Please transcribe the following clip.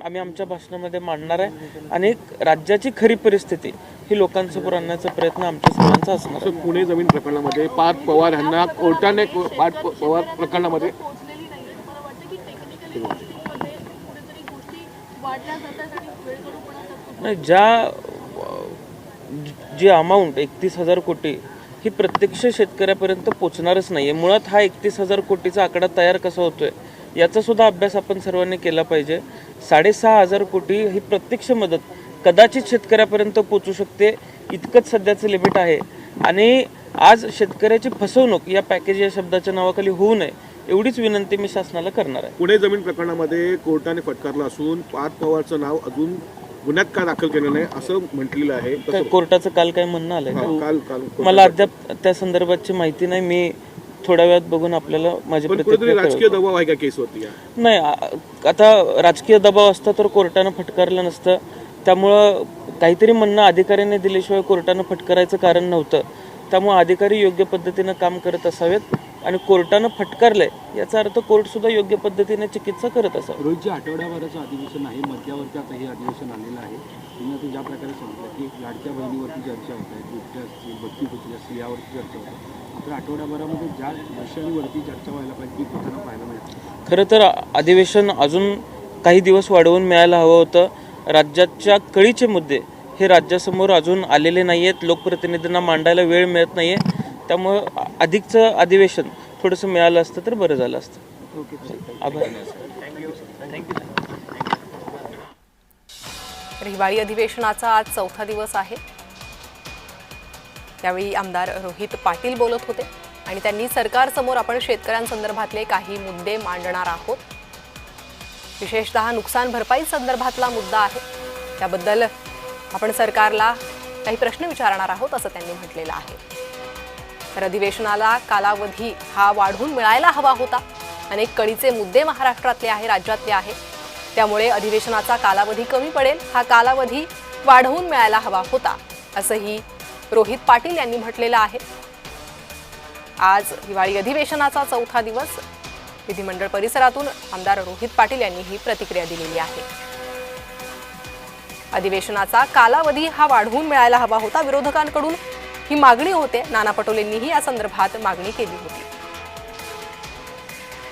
आम्ही आमच्या भाषणामध्ये मांडणार आहे आणि राज्याची खरी परिस्थिती ही लोकांसमोर आणण्याचा प्रयत्न आमच्या सर्वांचा असणार आहे. पुणे जमीन प्रकरणामध्ये पार्थ पवार यांना कोर्टाने पार्थ पवार प्रकरणामध्ये नाही, जी अमाऊंट 31,000 कोटी ही प्रत्यक्ष शेतकऱ्यापर्यंत पोचणारच नाही आहे. मुळात हा 31,000 कोटीचा आकडा तयार कसा होतोय याचा सुद्धा अभ्यास आपण सर्वांनी केला पाहिजे. 6,500 कोटी ही प्रत्यक्ष मदत कदाचित शेतकऱ्यापर्यंत पोचू शकते, इतकंच सध्याचं लिमिट आहे. आणि आज शेतकऱ्याची फसवणूक या पॅकेज या शब्दाच्या नावाखाली होऊ नये एवढीच विनंती मी शासनाला करणार आहे. पुणे जमीन प्रकरणामध्ये कोर्टाने फटकारलं असून पार्थ पवारचं नाव अजून गुन्ह्यात का दाखल केलं नाही असं म्हटलेलं आहे. कोर्टाचं काल काय म्हणणं आलंय काल मला अद्याप त्या संदर्भाची माहिती नाही. मी थोड्या वेळात बघून आपल्याला माझी प्रतिक्रिया राजकीय दबाव आहे का केसवरती? नाही, आता राजकीय दबाव असता तर कोर्टानं फटकारलं नसतं. त्यामुळं काहीतरी म्हणणं अधिकाऱ्यांनी दिल्याशिवाय कोर्टानं फटकारायचं कारण नव्हतं. त्यामुळे अधिकारी योग्य पद्धतीनं काम करत असावेत आणि कोर्टानं फटकारलंय याचा अर्थ कोर्ट सुद्धा योग्य पद्धतीने चिकित्सा करत असावं. रोजच्या आठवड्याभराचं अधिवेशन आहे, मध्यावरती आता हे अधिवेशन आलेलं आहे. तुम्ही आता ज्या प्रकारे सांगितलं की लाडक्या बहिणीवरती चर्चा होत आहे, दुसऱ्या असतील, बत्ती कुठली असतील यावरती चर्चा होत आहे. तर आठवड्याभरामध्ये ज्या विषयांवरती चर्चा व्हायला पाहिजे ती कुठं पाहायला मिळते. खरं तर अधिवेशन अजून काही दिवस वाढवून मिळायला हवं होतं. राज्याच्या कळीचे मुद्दे हे राज्यासमोर अजून आलेले नाही आहेत. लोकप्रतिनिधींना मांडायला वेळ मिळत नाही आहे. त्यामुळं अधिकचं अधिवेशन थोडंसं मिळालं असतं तर बरं झालं असतं. आभार. हिवाळी अधिवेशनाचा आज चौथा दिवस आहे. यावेळी आमदार रोहित पाटील बोलत होते आणि त्यांनी सरकारसमोर आपण शेतकऱ्यांसंदर्भातले काही मुद्दे मांडणार आहोत. विशेषतः नुकसान भरपाई संदर्भातला मुद्दा आहे, त्याबद्दल आपण सरकारला काही प्रश्न विचारणार आहोत असं त्यांनी म्हटलेलं आहे. तर अधिवेशनाला कालावधी हा वाढवून मिळायला हवा होता. अनेक कळीचे मुद्दे महाराष्ट्रातले आहे, राज्यातले आहे. त्यामुळे अधिवेशनाचा कालावधी कमी पडेल, हा कालावधी वाढवून मिळायला हवा होता असंही रोहित पाटील यांनी म्हटलेलं आहे. आज हिवाळी अधिवेशनाचा चौथा दिवस. विधिमंडळ परिसरातून आमदार रोहित पाटील यांनी ही प्रतिक्रिया दिलेली आहे. अधिवेशनाचा कालावधी हा वाढवून मिळायला हवा होता. विरोधकांकडून ही मागणी होते. नाना पटोलेंनीही या संदर्भात मागणी केली होती.